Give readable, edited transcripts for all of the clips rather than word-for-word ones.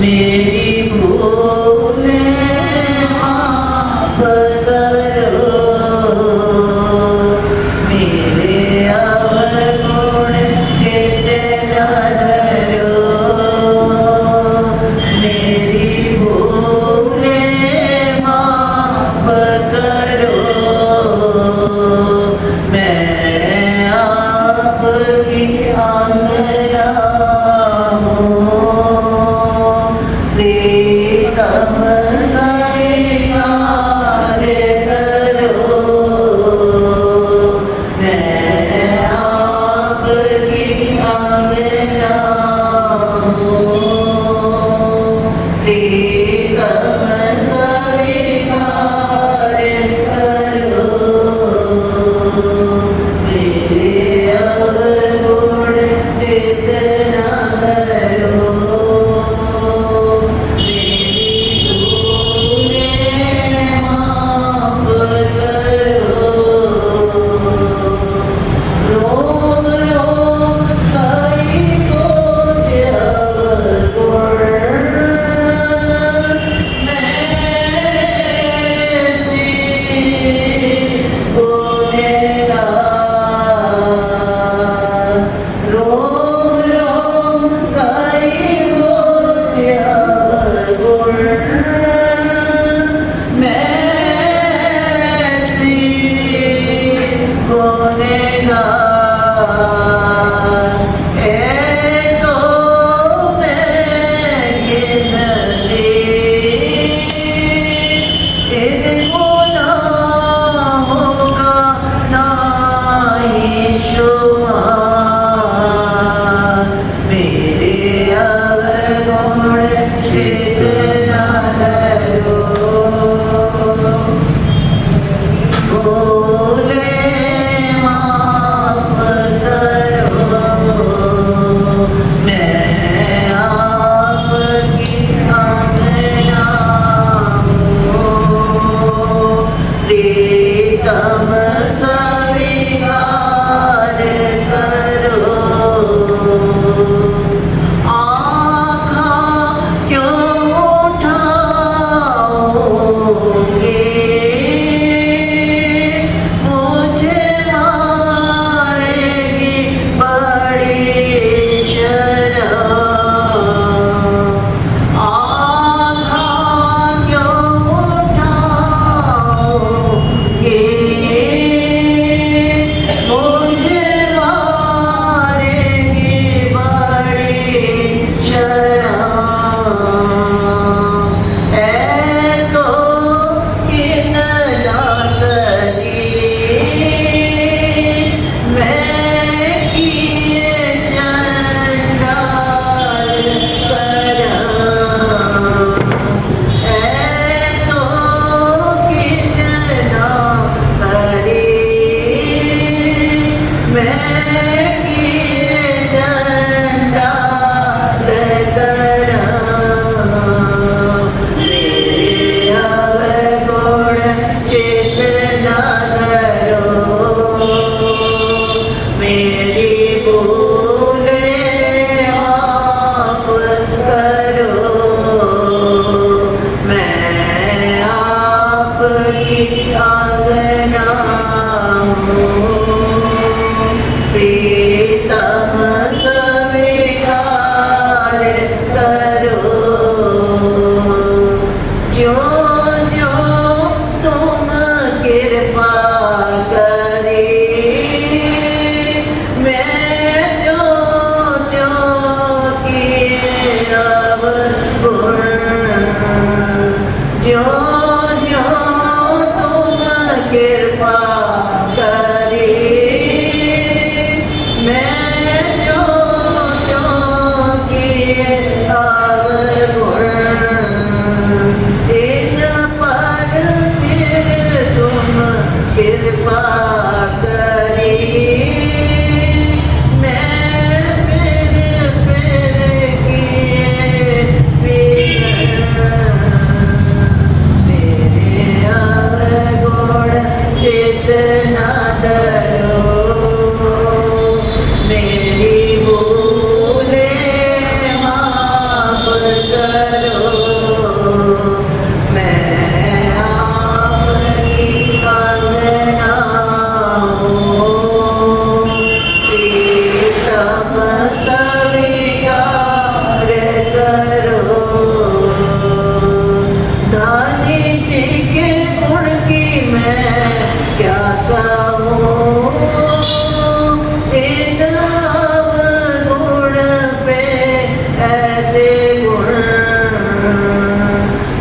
मेरी भूलें माफ करो, मेरे अवगुण चित्त न धरो, मेरी भूलें माफ करो, मैं आपकी आंगना हूँ। प्रीतम स्वीकार करो, मैं आपकी आंगना हूँ। प्रीतम स्वीकार करो, मेरे अवगुण चित्त न धरो,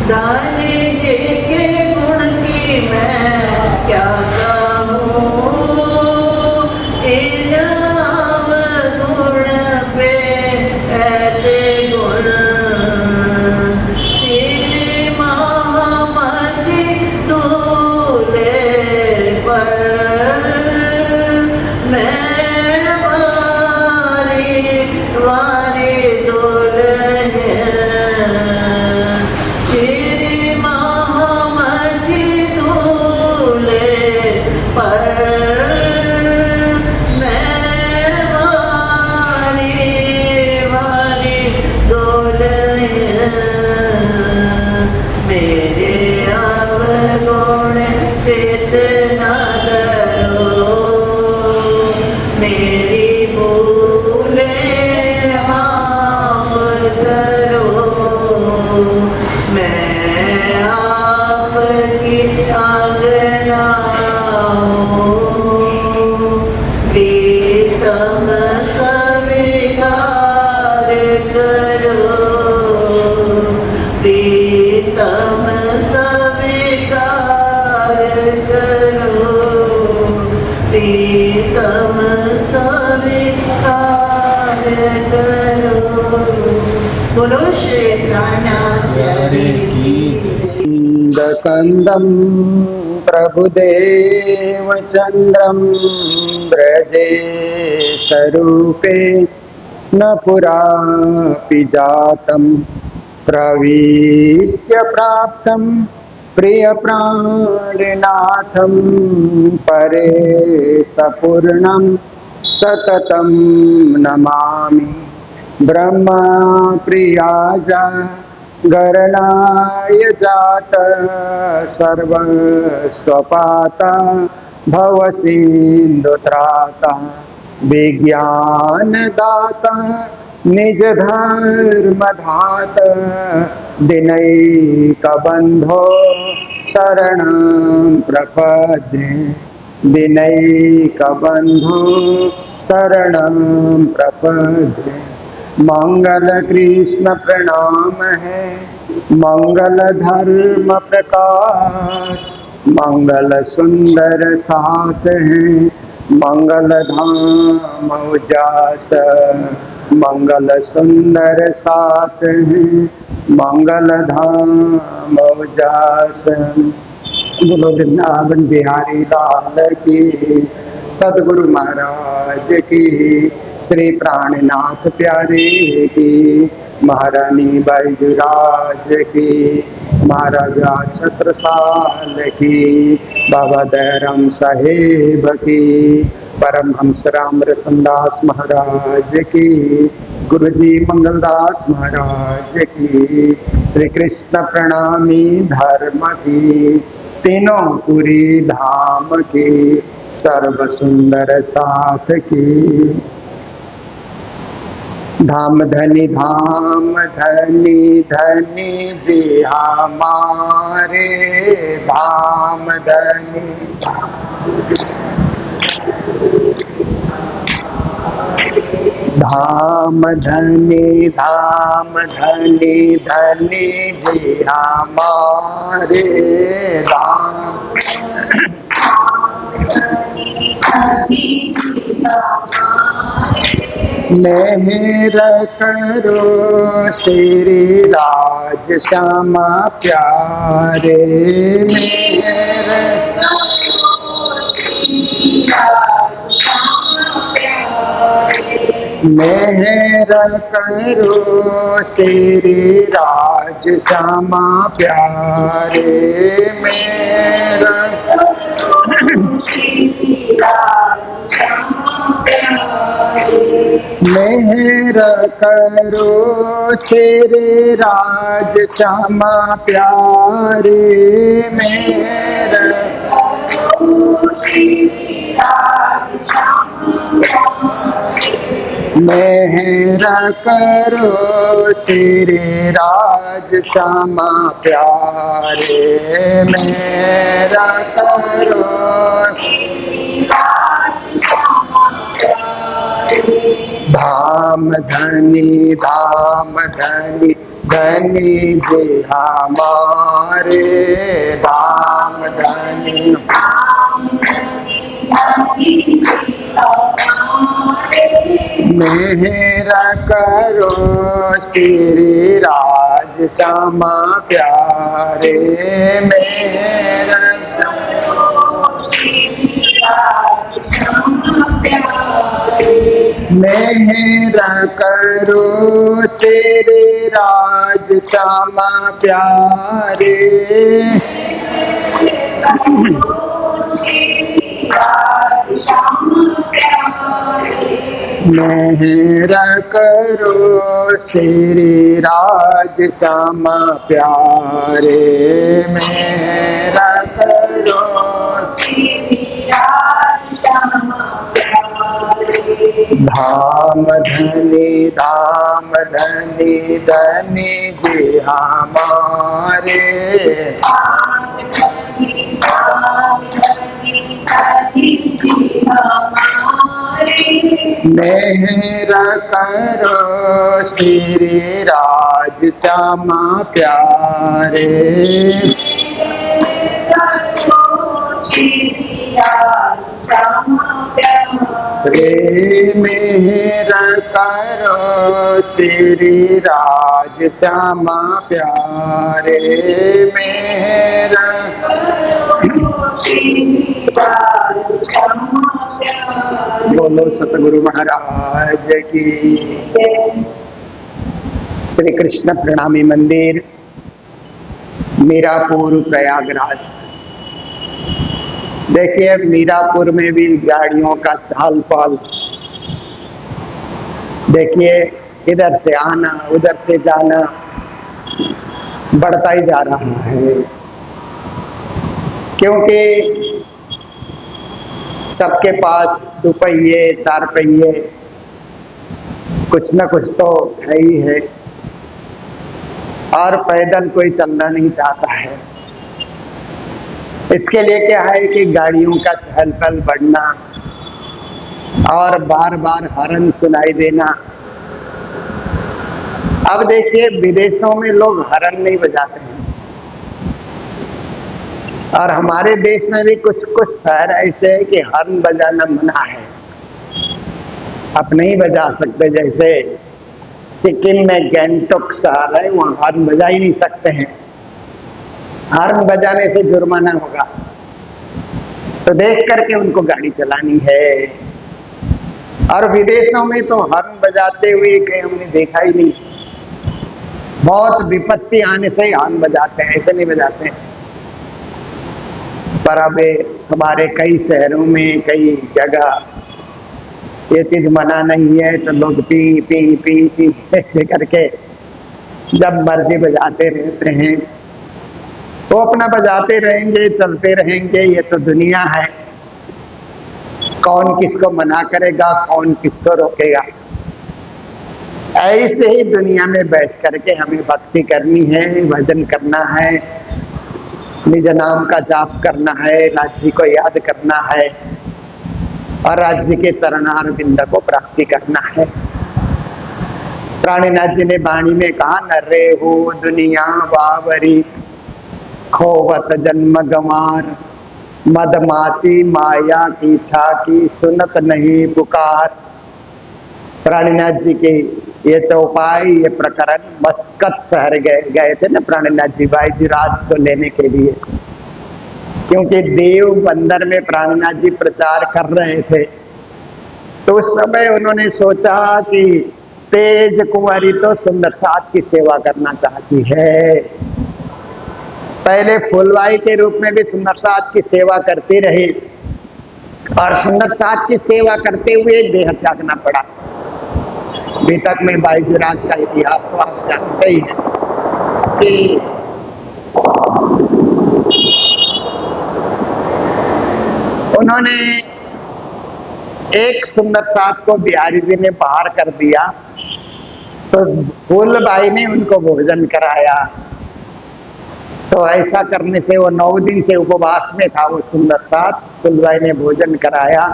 दानी जी के गुण की मैं क्या कहूँ, इन अवगुण पे ऐसे गुण। श्री महामति दूल्हे पर मैं वारी दुल्हन। श्री महामति दूल्हे पर मैं वारी दुल्हन। मेरे अवगुण चित न करो, मेरी भूलें माफ करो। मैं आपकी आज्ञा हूँ, प्रीतम स्वीकार करो, प्रीतम स्वीकार करो, प्रीतम स्वीकार करो। बोलो श्री प्राणनाथ प्यारे की जय। कंदं प्रभुदेव चन्द्रं व्रजे स्वरूपे न पुरापि जातं, प्रविश्य प्राप्तं प्रियप्राणनाथं परेशपूर्णं सततं नमामि। ब्रह्मा प्रियाजा गरणाय जात सर्वस्वपाता भवसिन्धुत्राता, विज्ञानदाता निज धर्मधाता, दिनैकबन्धो शरणं प्रपद्ये, दिनैकबन्धो शरणं प्रपद्ये। मंगल कृष्ण प्रणाम है, मंगल धर्म प्रकाश, मंगल सुंदर साथ है, मंगल धाम उजास, मंगल सुंदर साथ है, मंगल धाम उजास। बोलो वृंदावन बिहारी लाल की, सदगुरु महाराज की, श्री प्राणनाथ प्यारे की, महारानी बैजूराज की, महाराजा छत्रसाल की, बाबा दयाराम साहेब की, परमहंस राम रतनदास महाराज की, गुरुजी मंगलदास महाराज की, श्री कृष्ण प्रणामी धर्म की, तीनों पुरी धाम की, सर्व सुंदर साथ की। धाम धनी धनी जी हमारे, धाम धनी धाम धनी जी हमारे, धाम मेहर करो श्री राज श्यामा प्यारे, मेहर मेहर करो श्री राज श्यामा प्यारे, मेहर मेहर करो श्री राज श्यामा प्यारे, मेहर मेहर करो श्री राज श्यामा प्यारे, मेहर करो धाम धनी धनी जी हमारे, धाम धनी मेहरा करो श्री राज श्यामा प्यारे, मेहरा मेहरा करो श्री राज श्यामा प्यारे, मेहरा करो श्री राज श्यामा प्यारे, मेहरा करो धाम धनी धनी जी हमारे, मेहरा करो श्री राज श्यामा प्यारे, मेहरा करो श्री राज श्यामा प्यारे, मेहरा बोलो सतगुरु महाराज की। श्री कृष्ण प्रणामी मंदिर, मीरापुर, प्रयागराज। देखिए मीरापुर में भी गाड़ियों का चहल पहल, देखिए इधर से आना उधर से जाना बढ़ता ही जा रहा है, क्योंकि सबके पास 2 पहिए 4 पहिए कुछ न कुछ तो है ही है, और पैदल कोई चलना नहीं चाहता है। इसके लिए क्या है कि गाड़ियों का चहल पहल बढ़ना और बार बार हॉर्न सुनाई देना। अब देखिए विदेशों में लोग हॉर्न नहीं बजाते हैं, और हमारे देश में भी कुछ कुछ शहर ऐसे है कि हॉर्न बजाना मना है, आप नहीं बजा सकते। जैसे सिक्किम में गैंगटॉक शहर है, वहाँ हॉर्न बजा ही नहीं सकते हैं, हॉर्न बजाने से जुर्माना होगा। तो देख करके उनको गाड़ी चलानी है। और विदेशों में तो हॉर्न बजाते हुए कहीं हमने देखा ही नहीं, बहुत विपत्ति आने से ही हॉर्न बजाते हैं, ऐसे नहीं बजाते हैं। पर अब हमारे कई शहरों में कई जगह ये चीज मना नहीं है, तो लोग पी पी पी पी ऐसे करके जब मर्जी बजाते रहते हैं। वो अपना बजाते रहेंगे, चलते रहेंगे, ये तो दुनिया है, कौन किसको मना करेगा, कौन किसको रोकेगा। ऐसे ही दुनिया में बैठ करके हमें भक्ति करनी है, भजन करना है, निज नाम का जाप करना है, राज्य को याद करना है, और राज्य के चरणार बिंद को प्राप्ति करना है। प्राणीनाथ जी ने वाणी में कहा, न रे हो दुनिया बावरी, खोवत जन्म गंवार, मदमाती माया की छाकी, सुनत नहीं पुकार। प्राणीनाथ जी के ये चौपाई, ये प्रकरण मस्कत शहर गए थे ना प्राणीनाथ जी बाईजीराज को लेने के लिए, क्योंकि देव बंदर में प्राणीनाथ जी प्रचार कर रहे थे। तो उस समय उन्होंने सोचा कि तेज कुंवरी तो सुंदर साथ की सेवा करना चाहती है। पहले फुलवाई के रूप में भी सुंदर साथ की सेवा करती रही, और सुंदर साथ की सेवा करते हुए देह त्यागना पड़ा। बीतक में बाईजीराज का इतिहास तो आप जानते ही हैं कि उन्होंने एक सुंदर साथ को बिहारी जी ने बाहर कर दिया, तो फूलबाई ने उनको भोजन कराया। तो ऐसा करने से वो 9 दिन से उपवास में था वो सुंदर साथ, फूलबाई ने भोजन कराया,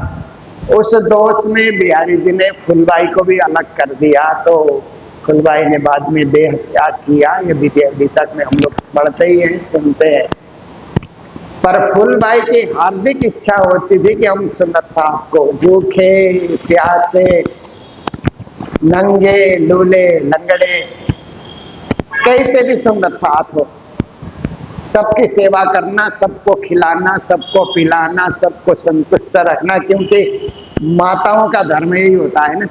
उस दोष में बिहारी जी ने फुलबाई को भी अलग कर दिया, तो फुलबाई ने बाद में देह त्याग किया। ये विधि अभी तक में हम लोग पढ़ते ही हैं, सुनते हैं। पर फुलबाई की हार्दिक इच्छा होती थी कि हम सुंदर साहब को भूखे प्यासे नंगे लूले लंगड़े कैसे भी सुंदर साथ हो, सबकी सेवा करना, सबको खिलाना, सबको पिलाना, सबको संतुष्ट रखना, क्योंकि माताओं का धर्म यही होता है ना।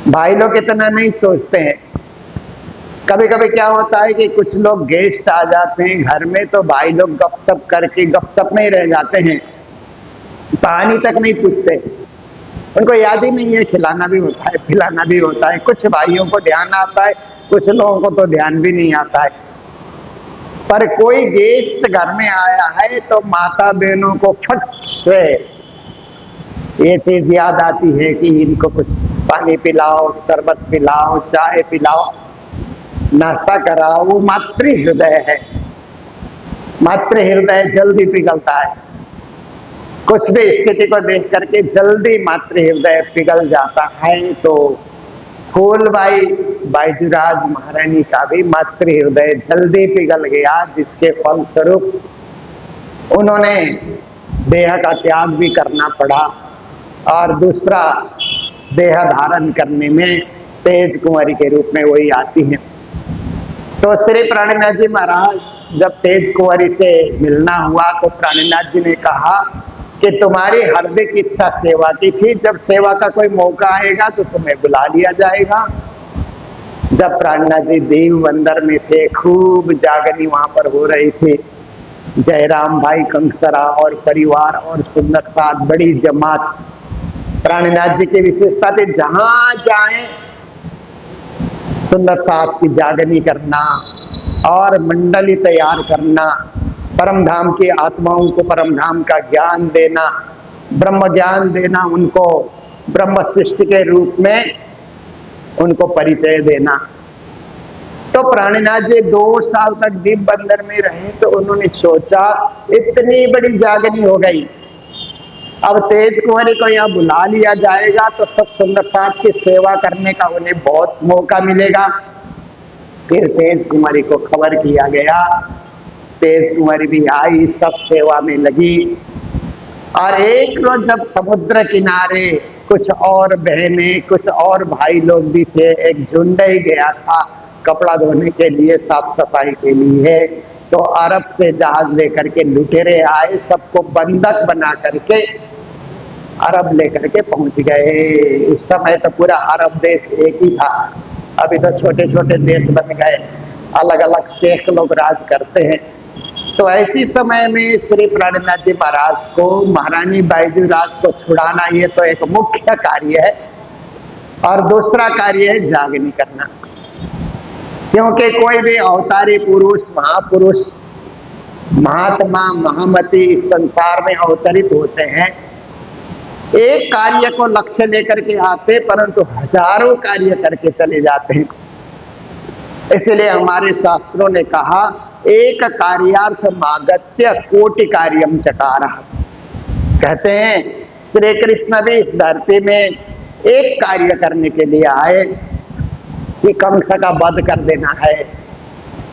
भाई लोग इतना नहीं सोचते हैं। कभी कभी क्या होता है कि कुछ लोग गेस्ट आ जाते हैं घर में, तो भाई लोग गपशप करके गपशप में ही रह जाते हैं, पानी तक नहीं पूछते। उनको याद ही नहीं है खिलाना भी होता है पिलाना भी होता है। कुछ भाइयों को ध्यान आता है, कुछ लोगों को तो ध्यान भी नहीं आता है। पर कोई गेस्ट घर में आया है तो माता बहनों को फट से ये चीज याद आती है कि इनको कुछ पानी पिलाओ, शरबत पिलाओ, चाय पिलाओ, नाश्ता कराओ। वो मातृ हृदय है। मातृ हृदय जल्दी पिघलता है। कुछ भी स्थिति को देख करके जल्दी मातृ हृदय पिघल जाता है। तो फूलबाई बाईजूराज महारानी का भी मातृ हृदय जल्दी पिघल गया, जिसके फलस्वरूप उन्होंने देह का त्याग भी करना पड़ा और दूसरा देह धारण करने में तेज कुंवरी के रूप में वही आती है। तो श्री प्राणनाथ जी महाराज जब तेज कुंवरी से मिलना हुआ तो प्राणनाथ जी ने कहा कि तुम्हारी हार्दिक इच्छा सेवा की थी, जब सेवा का कोई मौका आएगा तो तुम्हें बुला लिया जाएगा। जब प्राणनाथ जी देव बंदर में थे, खूब जागनी वहां पर हो रही थी। जयराम भाई कंसरा और परिवार और सुंदर साथ बड़ी जमात। प्राणनाथ जी की विशेषता थी जहां जाए सुंदर साथ की जागनी करना और मंडली तैयार करना, परम धाम की आत्माओं को परम धाम का ज्ञान देना, ब्रह्म ज्ञान देना, उनको ब्रह्म सृष्टि के रूप में उनको परिचय देना। तो प्राणनाथ जी 2 साल तक दीप बंदर में रहे तो उन्होंने सोचा इतनी बड़ी जागनी हो गई, अब तेज कुंवरी को यहाँ बुला लिया जाएगा तो सब सुंदर साथ की सेवा करने का उन्हें बहुत मौका मिलेगा। फिर तेज कुंवरी को खबर किया गया। तेज कुंवरी भी आई, सब सेवा में लगी। और एक रोज जब समुद्र किनारे कुछ और बहने कुछ और भाई लोग भी थे, एक झुंड ही गया था कपड़ा धोने के लिए, साफ सफाई के लिए, तो अरब से जहाज लेकर के लुटेरे आए, सबको बंधक बना करके अरब लेकर के पहुंच गए। उस समय तो पूरा अरब देश एक ही था, अभी तो छोटे छोटे देश बन गए, अलग अलग शेख लोग राज करते हैं। तो ऐसी समय में श्री प्राणनाथ जी महाराज को महारानी बाईजूराज को छुड़ाना ये तो एक मुख्य कार्य है, और दूसरा कार्य है जागनी करना। क्योंकि कोई भी अवतारी पुरुष, महापुरुष, महात्मा, महामती इस संसार में अवतरित होते हैं, एक कार्य को लक्ष्य लेकर के आते परंतु हजारों कार्य करके चले जाते हैं। इसलिए हमारे शास्त्रों ने कहा एक कार्यार्थ मागत्य कोटि कार्यम चकार। कहते हैं श्री कृष्ण भी इस धरती में एक कार्य करने के लिए आए कि कंस का वध कर देना है,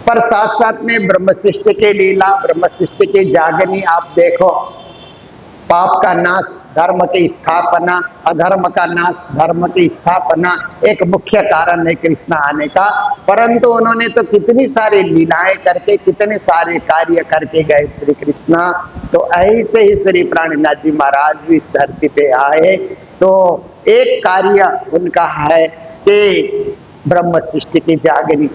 पर साथ साथ में ब्रह्म सृष्टि की लीला, ब्रह्म सृष्टि की जागनी आप देखो। पाप का नाश, धर्म की स्थापना, अधर्म का नाश, धर्म की स्थापना एक मुख्य कारण है कृष्ण आने का। परंतु उन्होंने तो कितनी सारी लीलाएं करके कितने सारे कार्य करके गए श्री कृष्ण। तो ऐसे ही श्री प्राणनाथ जी महाराज भी इस धरती पे आए तो एक कार्य उनका है कि ब्रह्म सृष्टि की जागनी,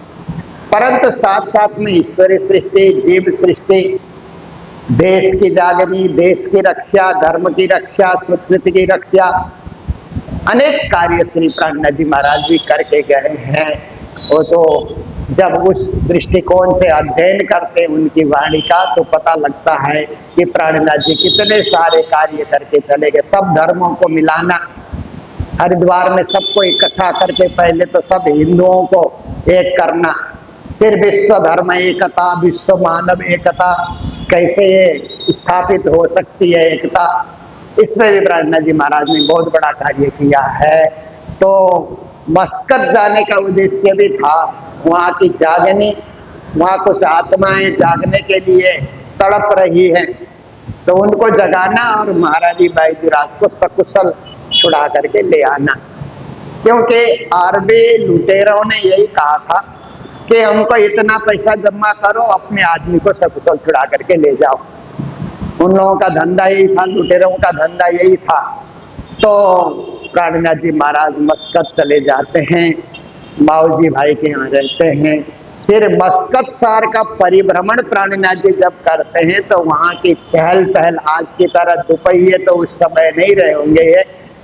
परंतु साथ साथ में ईश्वरीय सृष्टि, जीव सृष्टि, देश की जागनी, देश की रक्षा, धर्म की रक्षा, संस्कृति की रक्षा, अनेक कार्य श्री प्राणनाथ जी महाराज भी करके गए हैं। वो तो जब उस दृष्टिकोण से अध्ययन करते उनकी वाणी का तो पता लगता है कि प्राणनाथ जी कितने सारे कार्य करके चले गए। सब धर्मों को मिलाना, हरिद्वार में सबको इकट्ठा करके पहले तो सब हिंदुओं को एक करना, फिर विश्व धर्म एकता, विश्व मानव एकता, कैसे ये स्थापित हो सकती है एकता, इसमें भी प्राणनाथ जी महाराज ने बहुत बड़ा कार्य किया है। तो मस्कत जाने का उद्देश्य भी था, वहाँ की जागनी, वहाँ कुछ आत्माएं जागने के लिए तड़प रही है, तो उनको जगाना और महारानी बाईजुराज को सकुशल छुड़ा करके ले आना। क्योंकि आरबी लुटेरों ने यही कहा था कि हमको इतना पैसा जमा करो, अपने आदमी को सकुशल छुड़ा करके ले जाओ। उन लोगों का धंधा यही था, लुटेरों का धंधा यही था। तो प्राणनाथ जी महाराज मस्कत चले जाते हैं, बाबूजी भाई के यहाँ रहते हैं। फिर मस्कत शहर का परिभ्रमण प्राणनाथ जी जब करते हैं तो वहाँ की चहल पहल आज की तरह दुपहिए तो उस समय नहीं रहे होंगे,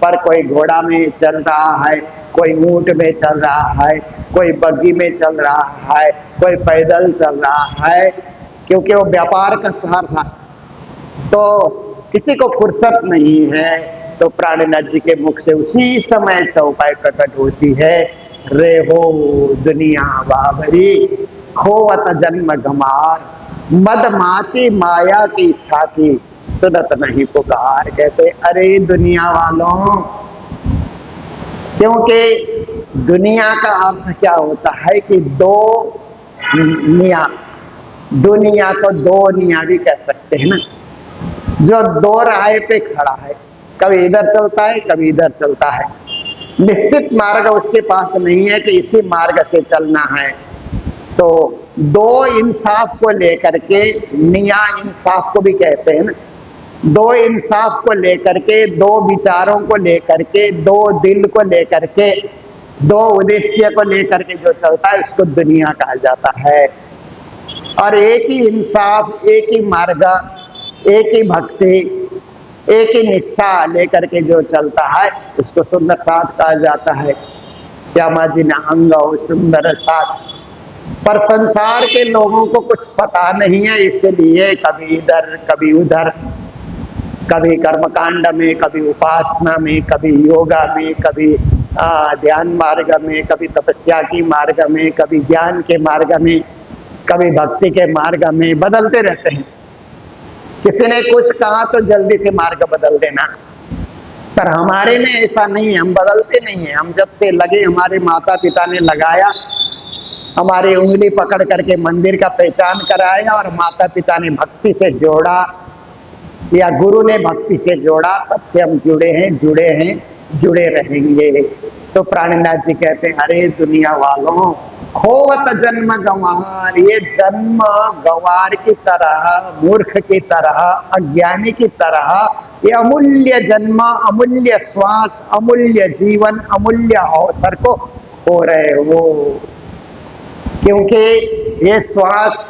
पर कोई घोड़ा में चल रहा है, कोई ऊंट में चल रहा है, कोई बग्गी में चल रहा है, कोई पैदल चल रहा है, क्योंकि वो व्यापार का शहर था, तो किसी को फुर्सत नहीं है। तो प्राणनाथ जी के मुख से उसी समय चौपाई प्रकट होती है, रे हो दुनिया बाबरी खोवत जन्म गमार, मदमाती माया की छाती सुनत नहीं पुकार। कहते अरे दुनिया वालों, क्योंकि दुनिया का अर्थ क्या होता है कि दो निया, दुनिया को दो निया भी कह सकते हैं ना, जो दो राह पे खड़ा है, कभी इधर चलता है कभी इधर चलता है, निश्चित मार्ग उसके पास नहीं है कि इसी मार्ग से चलना है। तो दो इंसाफ को लेकर के, निया इंसाफ को भी कहते हैं ना, दो इंसाफ को लेकर के, दो विचारों को लेकर के, दो दिल को लेकर के, दो उद्देश्य को लेकर के जो चलता है उसको दुनिया कहा जाता है। और एक ही इंसाफ, एक ही मार्ग, एक ही भक्ति, एक ही निष्ठा लेकर के जो चलता है उसको सुंदर साथ कहा जाता है। श्यामा जी ने अंग हो सुंदर साथ, पर संसार के लोगों को कुछ पता नहीं है, इसलिए कभी इधर कभी उधर, कभी कर्मकांड में, कभी उपासना में, कभी योगा में, कभी ध्यान मार्ग में, कभी तपस्या की मार्ग में, कभी ज्ञान के मार्ग में, कभी भक्ति के मार्ग में बदलते रहते हैं। किसी ने कुछ कहा तो जल्दी से मार्ग बदल देना, पर हमारे में ऐसा नहीं है, हम बदलते नहीं है। हम जब से लगे, हमारे माता पिता ने लगाया, हमारी उंगली पकड़ करके मंदिर का पहचान कराया और माता पिता ने भक्ति से जोड़ा या गुरु ने भक्ति से जोड़ा, तब से हम जुड़े हैं, जुड़े रहेंगे। तो प्राणनाथ जी कहते हैं अरे दुनिया वालों, खोवत जन्म गंवार, ये जन्म गंवार की तरह, मूर्ख की तरह, अज्ञानी की तरह, ये अमूल्य जन्म, अमूल्य श्वास, अमूल्य जीवन, अमूल्य अवसर को हो रहे हो। क्योंकि ये श्वास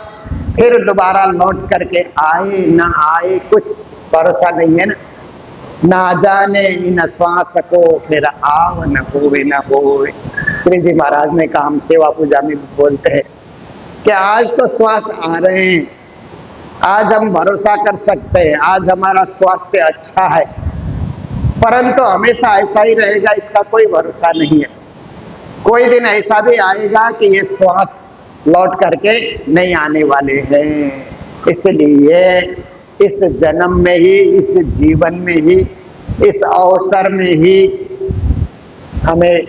फिर दोबारा लौट करके आए ना आए कुछ भरोसा नहीं है ना जाने इन श्वास को फिर आव न होवे न होवे। श्री जी महाराज ने कहा, हम सेवा पूजा में बोलते हैं कि आज तो श्वास आ रहे हैं, आज हम भरोसा कर सकते हैं, आज हमारा स्वास्थ्य अच्छा है, परंतु हमेशा ऐसा ही रहेगा इसका कोई भरोसा नहीं है। कोई दिन ऐसा भी आएगा कि ये श्वास लौट करके नहीं आने वाले हैं। इसलिए इस जन्म में ही, इस जीवन में ही, इस अवसर में ही हमें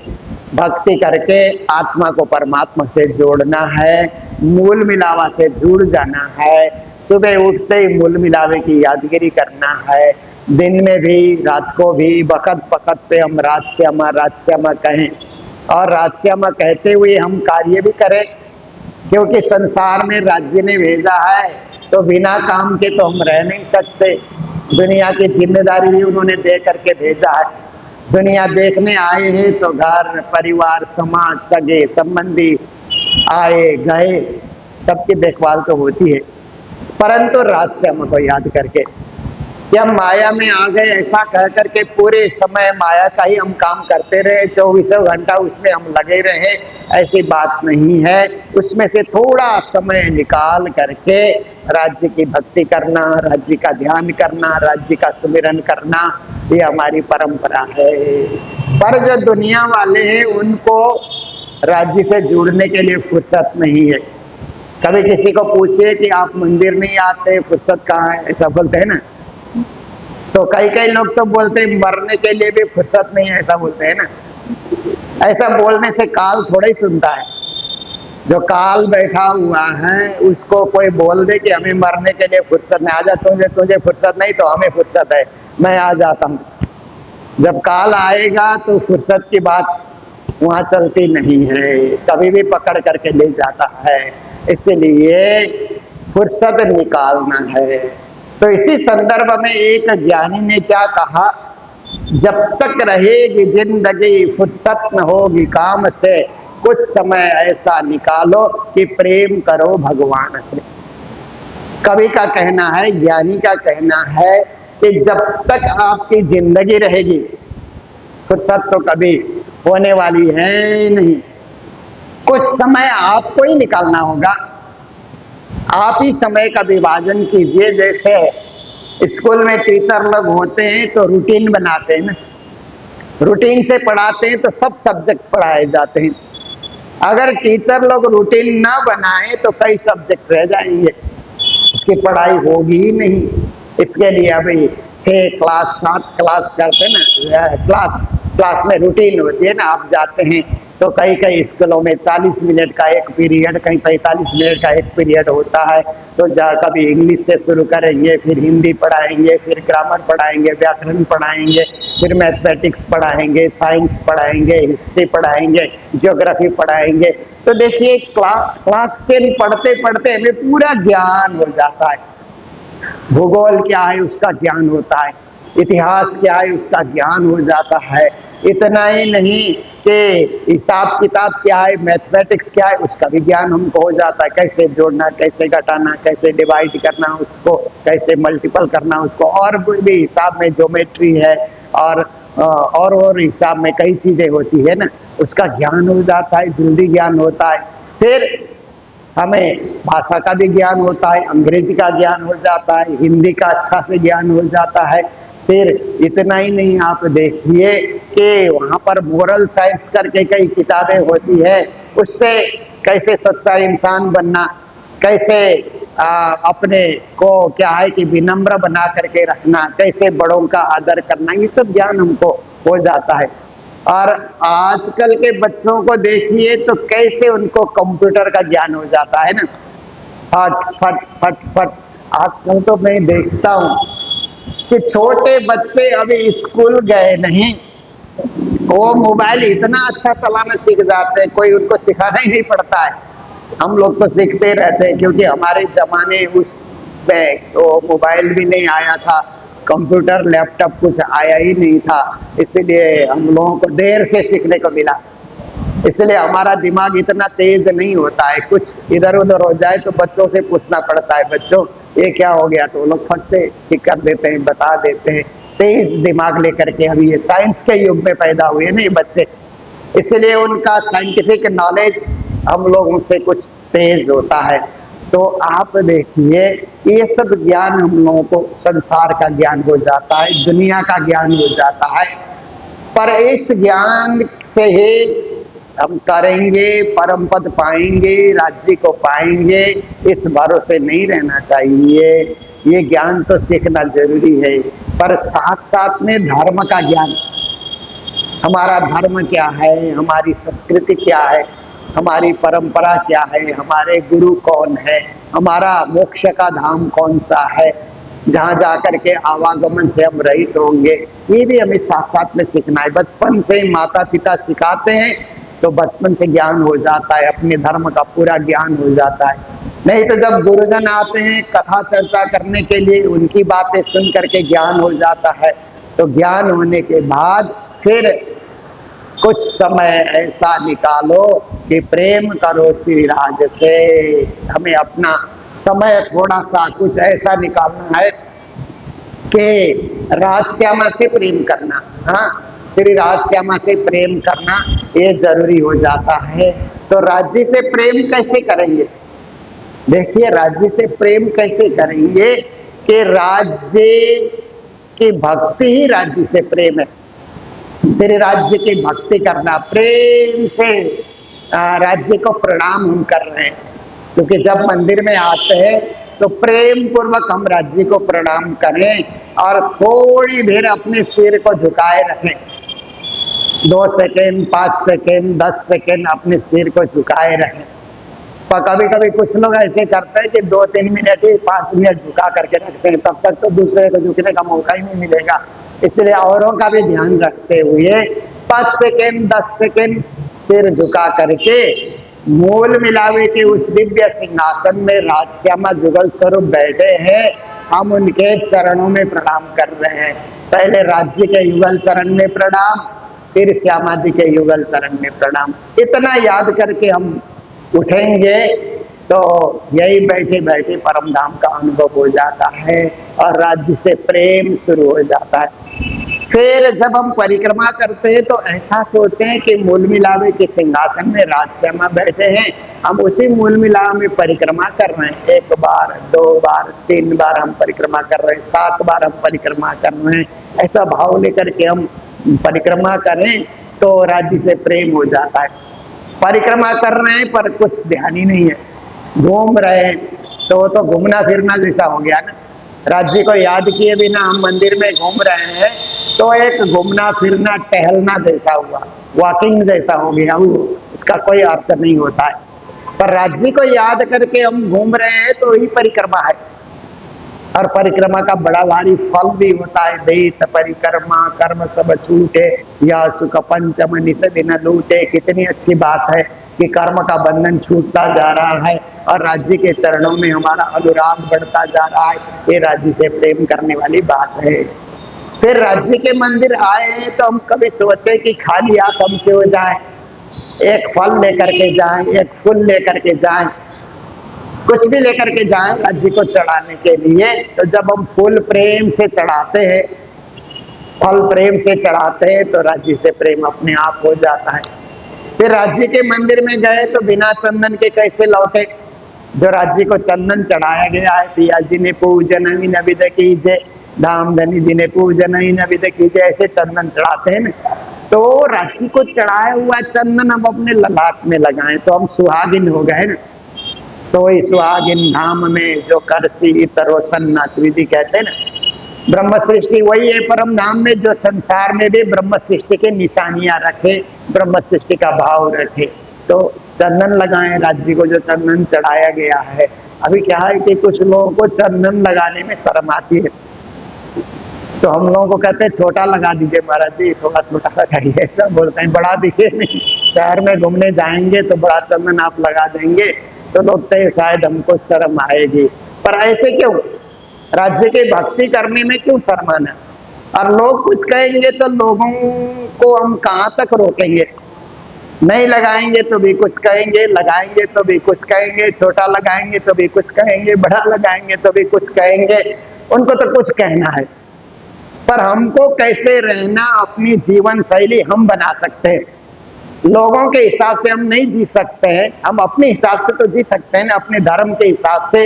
भक्ति करके आत्मा को परमात्मा से जोड़ना है, मूल मिलावा से जुड़ जाना है। सुबह उठते ही मूल मिलावे की यादगिरी करना है, दिन में भी रात को भी वक़्त वक़्त पे हम राजश्यामा कहें, और राजश्यामा कहते हुए हम कार्य भी करें, क्योंकि संसार में राज्य ने भेजा है तो बिना काम के तो हम रह नहीं सकते। दुनिया की जिम्मेदारी भी उन्होंने दे करके भेजा है। दुनिया देखने आए हैं तो घर परिवार समाज सगे संबंधी आए गए, सबकी देखभाल तो होती है, परंतु राजश्यामा को याद करके या माया में आ गए ऐसा कह करके पूरे समय माया का ही हम काम करते रहे, 24 घंटा उसमें हम लगे रहे, ऐसी बात नहीं है। उसमें से थोड़ा समय निकाल करके राज्य की भक्ति करना, राज्य का ध्यान करना, राज्य का सुमिरन करना, ये हमारी परंपरा है। पर जो दुनिया वाले हैं उनको राज्य से जुड़ने के लिए फुर्सत नहीं है। कभी किसी को पूछिए कि आप मंदिर नहीं आते, फुर्सत कहाँ है, ऐसा बोलते हैं ना। तो कई कई लोग तो बोलते हैं मरने के लिए भी फुर्सत नहीं है, ऐसा बोलते हैं ना। ऐसा बोलने से काल थोड़ा ही सुनता है। जो काल बैठा हुआ है उसको कोई बोल दे कि हमें मरने के लिए फुर्सत नहीं, आजा तुझे फुर्सत नहीं तो हमें फुर्सत है, मैं आ जाता हूँ। जब काल आएगा तो फुर्सत की बात वहां चलती नहीं है, कभी भी पकड़ करके ले जाता है। इसलिए फुर्सत निकालना है। तो इसी संदर्भ में एक ज्ञानी ने क्या कहा, जब तक रहेगी जिंदगी फुर्सत न होगी काम से, कुछ समय ऐसा निकालो कि प्रेम करो भगवान से। कवि का कहना है, ज्ञानी का कहना है कि जब तक आपकी जिंदगी रहेगी, फुर्सत तो कभी होने वाली है नहीं, कुछ समय आपको ही निकालना होगा। आप ही समय का विभाजन कीजिए। जैसे स्कूल में टीचर लोग होते हैं तो रूटीन बनाते हैं ना, रूटीन से पढ़ाते हैं तो सब सब्जेक्ट पढ़ाए जाते हैं। अगर टीचर लोग रूटीन ना बनाए तो कई सब्जेक्ट रह जाएंगे, उसकी पढ़ाई होगी ही नहीं। इसके लिए अभी 6 क्लास 7 क्लास करते हैं ना, क्लास में रूटीन होती है ना, आप जाते हैं तो कई कई स्कूलों में 40 मिनट का एक पीरियड, कहीं 45 मिनट का एक पीरियड होता है। तो कभी इंग्लिश से शुरू करेंगे, फिर हिंदी पढ़ाएंगे, फिर ग्रामर पढ़ाएंगे, व्याकरण पढ़ाएंगे, फिर मैथमेटिक्स पढ़ाएंगे, साइंस पढ़ाएंगे, हिस्ट्री पढ़ाएंगे, ज्योग्राफी पढ़ाएंगे। तो देखिए क्लास 10 पढ़ते पढ़ते हमें पूरा ज्ञान हो जाता है। भूगोल क्या है उसका ज्ञान होता है, इतिहास क्या है उसका ज्ञान हो जाता है। इतना ही नहीं कि हिसाब किताब क्या है, मैथमेटिक्स क्या है उसका भी ज्ञान हमको हो जाता है। कैसे जोड़ना, कैसे घटाना, कैसे डिवाइड करना, उसको कैसे मल्टीपल करना, उसको और भी हिसाब में ज्योमेट्री है और हिसाब में कई चीजें होती है ना, उसका ज्ञान हो जाता है, जल्दी ज्ञान होता है। फिर हमें भाषा का भी ज्ञान होता है, अंग्रेजी का ज्ञान हो जाता है, हिंदी का अच्छा से ज्ञान हो जाता है। फिर इतना ही नहीं, आप देखिए कि वहाँ पर मोरल साइंस करके कई किताबें होती है, उससे कैसे सच्चा इंसान बनना, कैसे अपने को क्या है कि विनम्र बना करके रखना, कैसे बड़ों का आदर करना, ये सब ज्ञान हमको हो जाता है। और आजकल के बच्चों को देखिए तो कैसे उनको कंप्यूटर का ज्ञान हो जाता है ना, फट फट फट फट। आजकल तो मैं देखता हूँ कि छोटे बच्चे अभी स्कूल गए नहीं, वो मोबाइल इतना अच्छा चलाना सीख जाते हैं, कोई उनको सिखाना ही नहीं पड़ता है। हम लोग तो सीखते रहते हैं, क्योंकि हमारे जमाने उस में तो मोबाइल भी नहीं आया था, कंप्यूटर लैपटॉप कुछ आया ही नहीं था, इसलिए हम लोगों को देर से सीखने को मिला। इसलिए हमारा दिमाग इतना तेज नहीं होता है, कुछ इधर उधर हो जाए तो बच्चों से पूछना पड़ता है, बच्चों ये क्या हो गया, तो वो लोग फट से ठीक कर देते हैं, बता देते हैं। तेज दिमाग लेकर के अभी ये साइंस के युग में पैदा हुए ना ये बच्चे, इसलिए उनका साइंटिफिक नॉलेज हम लोगों से कुछ तेज होता है। तो आप देखिए ये सब ज्ञान हम लोगों को संसार का ज्ञान हो जाता है, दुनिया का ज्ञान हो जाता है, पर इस ज्ञान से ही हम करेंगे, परम पद पाएंगे, राज्य को पाएंगे, इस भरोसे नहीं रहना चाहिए। ये ज्ञान तो सीखना जरूरी है, पर साथ साथ में धर्म का ज्ञान, हमारा धर्म क्या है, हमारी संस्कृति क्या है, हमारी परंपरा क्या है, हमारे गुरु कौन है, हमारा मोक्ष का धाम कौन सा है, जहाँ जाकर के आवागमन से हम रहित होंगे, ये भी हमें साथ साथ में सीखना है। बचपन से माता पिता सिखाते हैं तो बचपन से ज्ञान हो जाता है, अपने धर्म का पूरा ज्ञान हो जाता है। नहीं तो जब गुरुजन आते हैं कथा चर्चा करने के लिए, उनकी बातें सुन करके ज्ञान हो जाता है। तो ज्ञान होने के बाद फिर कुछ समय ऐसा निकालो कि प्रेम करो श्री राज से। हमें अपना समय थोड़ा सा कुछ ऐसा निकालना है कि राजश्यामा से प्रेम करना, हाँ श्री राजश्यामा से प्रेम करना ये जरूरी हो जाता है। तो राज्य से प्रेम कैसे करेंगे? देखिए राज्य से प्रेम कैसे करेंगे कि राज्य की भक्ति ही राज्य से प्रेम है। श्री राज्य की भक्ति करना, प्रेम से राज्य को प्रणाम हम कर रहे हैं, क्योंकि जब मंदिर में आते हैं तो प्रेम पूर्वक हम राज्य को प्रणाम करें और थोड़ी देर अपने सिर को झुकाए रखें, 2 सेकेंड, 5 सेकेंड, 10 सेकेंड अपने सिर को झुकाए रखें। पर कभी कभी कुछ लोग ऐसे करते हैं कि 2-3 मिनट ही 5 मिनट झुका करके रखते हैं, तब तक तो दूसरे को झुकने का मौका ही नहीं मिलेगा। इसलिए औरों का भी ध्यान रखते हुए 5 सेकेंड, 10 सेकेंड सिर झुका करके मूल मिलावे के उस दिव्य सिंहासन में राजश्यामा जुगल स्वरूप बैठे हैं, हम उनके चरणों में प्रणाम कर रहे हैं। पहले राज्य के युगल चरण में प्रणाम, फिर श्यामा जी के युगल चरण में प्रणाम। इतना याद करके हम उठेंगे तो यही बैठे बैठे परम धाम का अनुभव हो जाता है और राज्य से प्रेम शुरू हो जाता है। फिर जब हम परिक्रमा करते हैं तो ऐसा सोचें कि मूल मिलावे के सिंहासन में राजश्यामा बैठे हैं, हम उसी मूल मिलावे में परिक्रमा कर रहे हैं। 1 बार, 2 बार, 3 बार हम परिक्रमा कर रहे हैं, 7 बार हम परिक्रमा कर रहे हैं। ऐसा भाव लेकर के हम परिक्रमा करें तो राज्य से प्रेम हो जाता है। परिक्रमा कर रहे हैं पर कुछ ध्यान ही नहीं है, घूम रहे हैं तो वो तो घूमना फिरना जैसा हो गया ना। राज्य को याद किए बिना हम मंदिर में घूम रहे हैं तो एक घूमना फिरना टहलना जैसा हुआ, वॉकिंग जैसा हो गया, उसका कोई अर्थ नहीं होता है। पर राज्य को याद करके हम घूम रहे हैं तो ही परिक्रमा है। और परिक्रमा का बड़ा भारी फल भी होता है। देत परिक्रमा कर्म सब छूटे, या सुख पंचम निस दिन लूटे। कितनी अच्छी बात है कि कर्म का बंधन छूटता जा रहा है और राज्य के चरणों में हमारा अनुराग बढ़ता जा रहा है। ये राज्य से प्रेम करने वाली बात है। फिर राज्य के मंदिर आए हैं तो हम कभी सोचे कि खाली हाथ हम क्यों जाएं, एक फल लेकर के जाएं, एक फूल लेकर के जाएं, कुछ भी लेकर के जाएं राज्य को चढ़ाने के लिए। तो जब हम फूल प्रेम से चढ़ाते हैं, फल प्रेम से चढ़ाते हैं तो राज्य से प्रेम अपने आप हो जाता है। फिर राज्य के मंदिर में गए तो बिना चंदन के कैसे लौटे। जो राज्य को चंदन चढ़ाया गया है, पिया जी ने पूजन ही नविद कीजिए, धाम धनी जी ने पूजन ही नविद कीजिए, ऐसे चंदन चढ़ाते हैं ना। तो राज्य को चढ़ाया हुआ चंदन हम अपने ललाट में लगाएं तो हम सुहागिन हो गए ना। सोई सुहागिन धाम में जो करसी तरोसन नासरी जी कहते हैं ना। ब्रह्म सृष्टि वही है परम धाम में जो संसार में भी ब्रह्म सृष्टि के निशानियां रखे, ब्रह्म सृष्टि का भाव रखे। तो चंदन लगाएं राज्य को जो चंदन चढ़ाया गया है। अभी क्या है कि कुछ लोगों को चंदन लगाने में शर्म आती है, तो हम लोगों को कहते हैं छोटा लगा दीजिए महाराज जी, थोड़ा छोटा लगाइए, ऐसा बोलते हैं। बड़ा दिखे नहीं, शहर में घूमने जाएंगे तो बड़ा चंदन आप लगा देंगे तो लोग शायद हमको शर्म आएगी। पर ऐसे क्यों, राज्य की भक्ति करने में क्यों शर्माना। और लोग कुछ कहेंगे तो लोगों को हम कहाँ तक रोकेंगे। नहीं लगाएंगे तो भी कुछ कहेंगे, लगाएंगे तो भी कुछ कहेंगे, छोटा लगाएंगे तो भी कुछ कहेंगे, बड़ा लगाएंगे तो भी कुछ कहेंगे। उनको तो कुछ कहना है, पर हमको कैसे रहना, अपनी जीवन शैली हम बना सकते हैं। लोगों के हिसाब से हम नहीं जी सकते हैं, हम अपने हिसाब से तो जी सकते हैं ना। अपने धर्म के हिसाब से,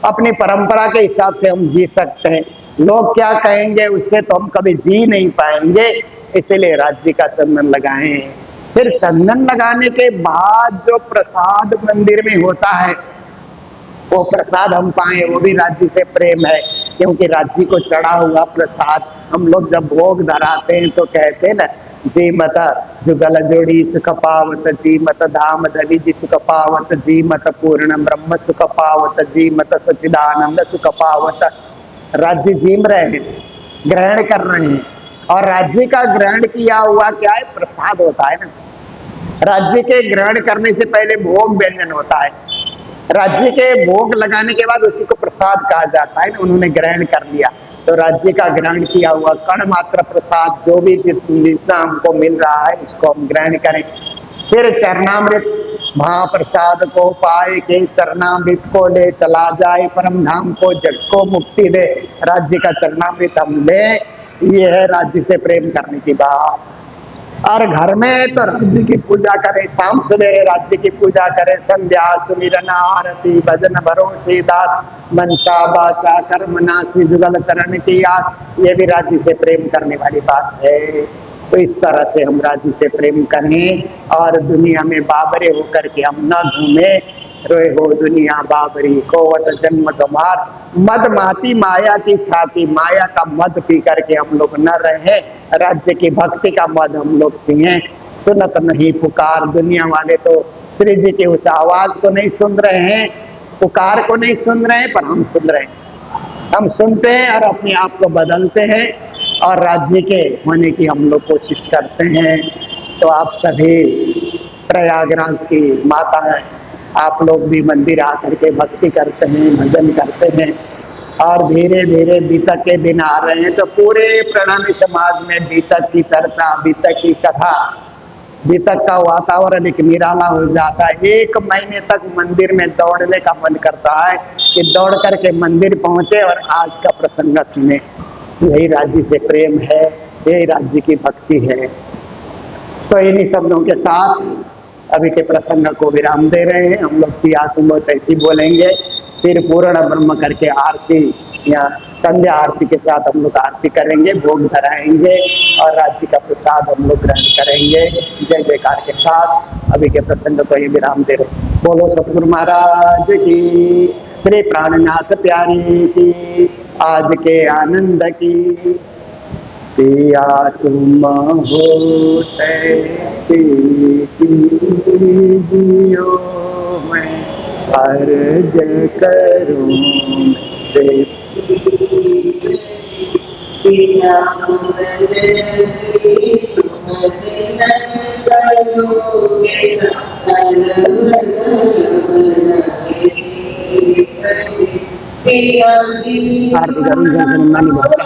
अपनी परंपरा के हिसाब से हम जी सकते हैं। लोग क्या कहेंगे उससे तो हम कभी जी नहीं पाएंगे। इसीलिए राज्य का चंदन लगाएं। फिर चंदन लगाने के बाद जो प्रसाद मंदिर में होता है वो प्रसाद हम पाए, वो भी राज्य से प्रेम है। क्योंकि राज्य को चढ़ा हुआ प्रसाद हम लोग जब भोग धराते हैं तो कहते हैं ना, जी मत जुगल जोड़ी सुख पावत, जी मत धाम धनी जी सुख पावत, जी मत पूर्ण ब्रह्म सुख पावत, जी मत सच्चिदानंद सुख पावत। राज्य जीम रहे हैं, ग्रहण कर रहे हैं, और राज्य का ग्रहण किया हुआ क्या है, प्रसाद होता है ना। राज्य के ग्रहण करने से पहले भोग व्यंजन होता है, राज्य के भोग लगाने के बाद उसी को प्रसाद कहा जाता है ना। उन्होंने ग्रहण कर लिया तो राज्य का ग्रहण किया हुआ कण मात्र प्रसाद जो भी जितना हमको मिल रहा है उसको हम ग्रहण करें। फिर चरणामृत, महाप्रसाद को पाए के चरणामृत को ले चला जाए परम धाम को, जग को मुक्ति दे। राज्य का चरणामृत हम ले, ये है राज्य से प्रेम करने की बात। और घर में तो राज्य की पूजा करें, शाम सवेरे राज्य की पूजा करें, संध्या सुमिरन आरती भजन भरोसे दास, मनसा बाचा कर्म नासी जुगल चरण की आस। ये भी राज्य से प्रेम करने वाली बात है। तो इस तरह से हम राज्य से प्रेम करें और दुनिया में बाबरे होकर के हम न घूमें। रोए हो दुनिया बाबरी खोवत जन्म गमार। मद माती माया की छाती, माया का मद पी करके हम लोग न रहे, राज्य की भक्ति का मद हम लोग पिए। सुनत नहीं पुकार, दुनिया वाले तो श्री जी की उस आवाज को नहीं सुन रहे हैं, पुकार को नहीं सुन रहे हैं, पर हम सुन रहे हैं। हम सुनते हैं और अपने आप को बदलते हैं और राज्य के होने की हम लोग कोशिश करते हैं। तो आप सभी प्रयागराज की माता है, आप लोग भी मंदिर आकर के भक्ति करते हैं, भजन करते हैं और धीरे धीरे बीतक के दिन आ रहे हैं। तो पूरे प्रणामी समाज में बीतक की चर्चा, बीतक की कथा, बीतक का वातावरण एक निराला हो जाता है। 1 महीने तक मंदिर में दौड़ने का मन करता है कि दौड़ करके मंदिर पहुंचे और आज का प्रसंग सुने। यही राज्य से प्रेम है, यही राज्य की भक्ति है। तो इन्हीं शब्दों के साथ अभी के प्रसंग को विराम दे रहे हैं। हम लोग पिया तुम ऐसी बोलेंगे, फिर पूर्ण ब्रह्म करके आरती या संध्या आरती के साथ हम लोग आरती करेंगे, भोग धराएंगे और राज्य का प्रसाद हम लोग ग्रहण करेंगे। जय जयकार के साथ अभी के प्रसंग को ही विराम दे रहे। बोलो सतगुरु महाराज की, श्री प्राणनाथ प्यारी की, आज के आनंद की। पिया तुम हो तैसे जियो, मैं अर्ज करूं रे। पिया आरती करूं जैसे नानी पहुंच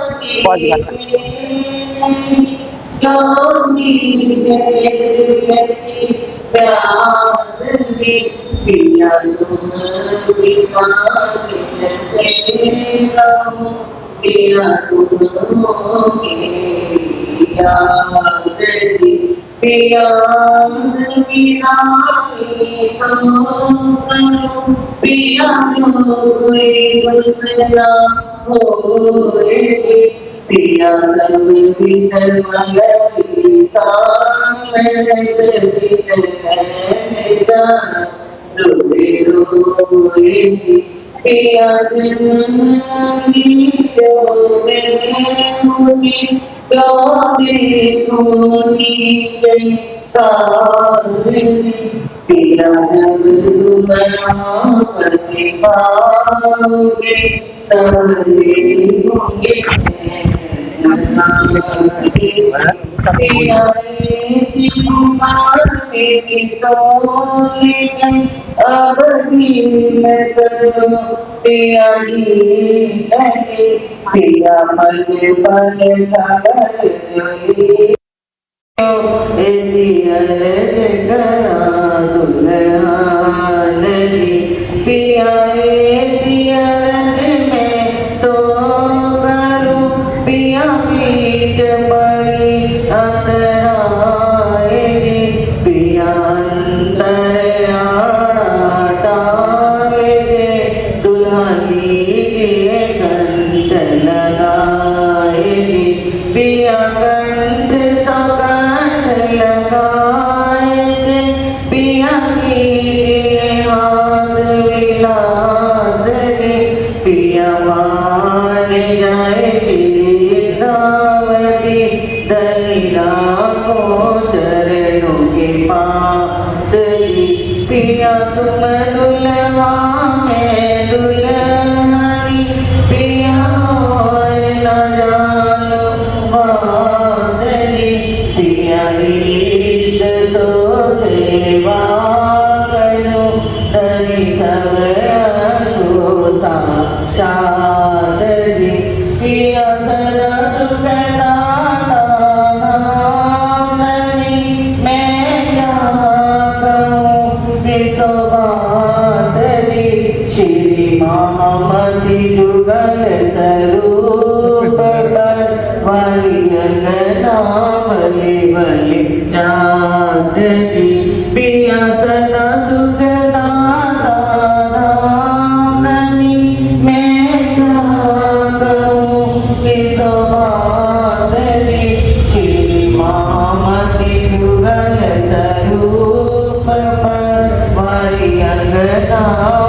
Hare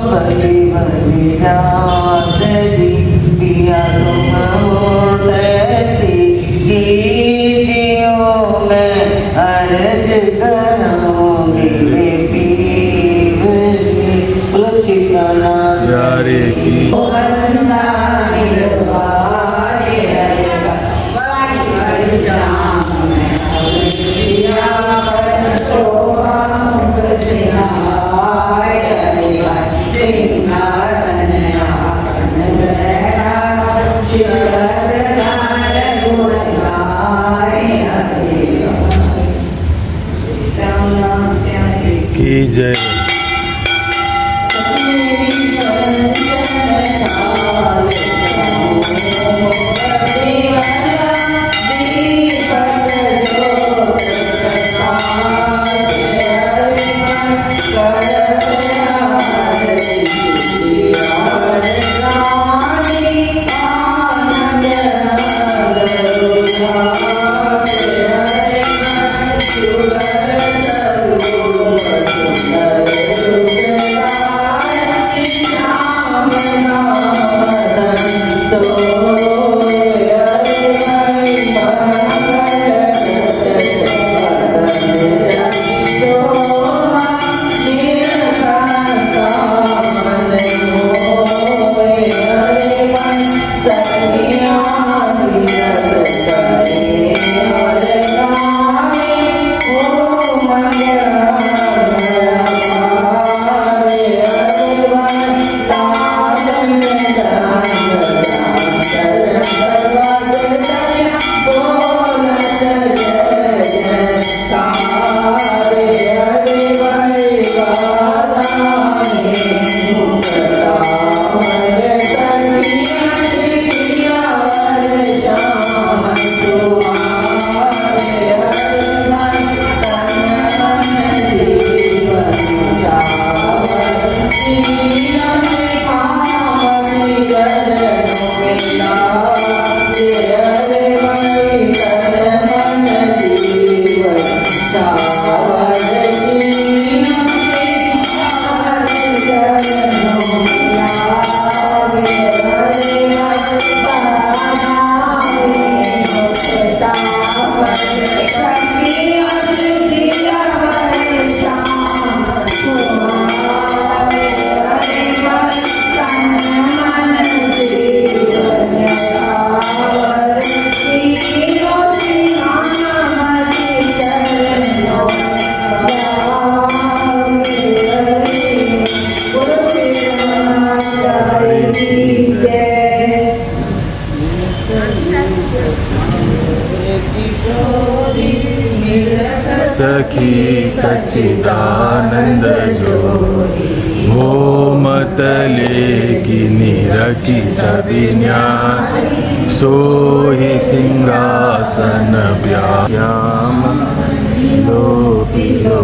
भली भली रात दी पिया तुम हो तैसी गीतियों में अर्ज करो मेरे पीर जी तुलसी प्राणा प्यारे की की जय। सखी सच्चिदानंद जो हो मतले की निरखी छवि न्याय सोहि सिंहासन व्यायाम लो पिलो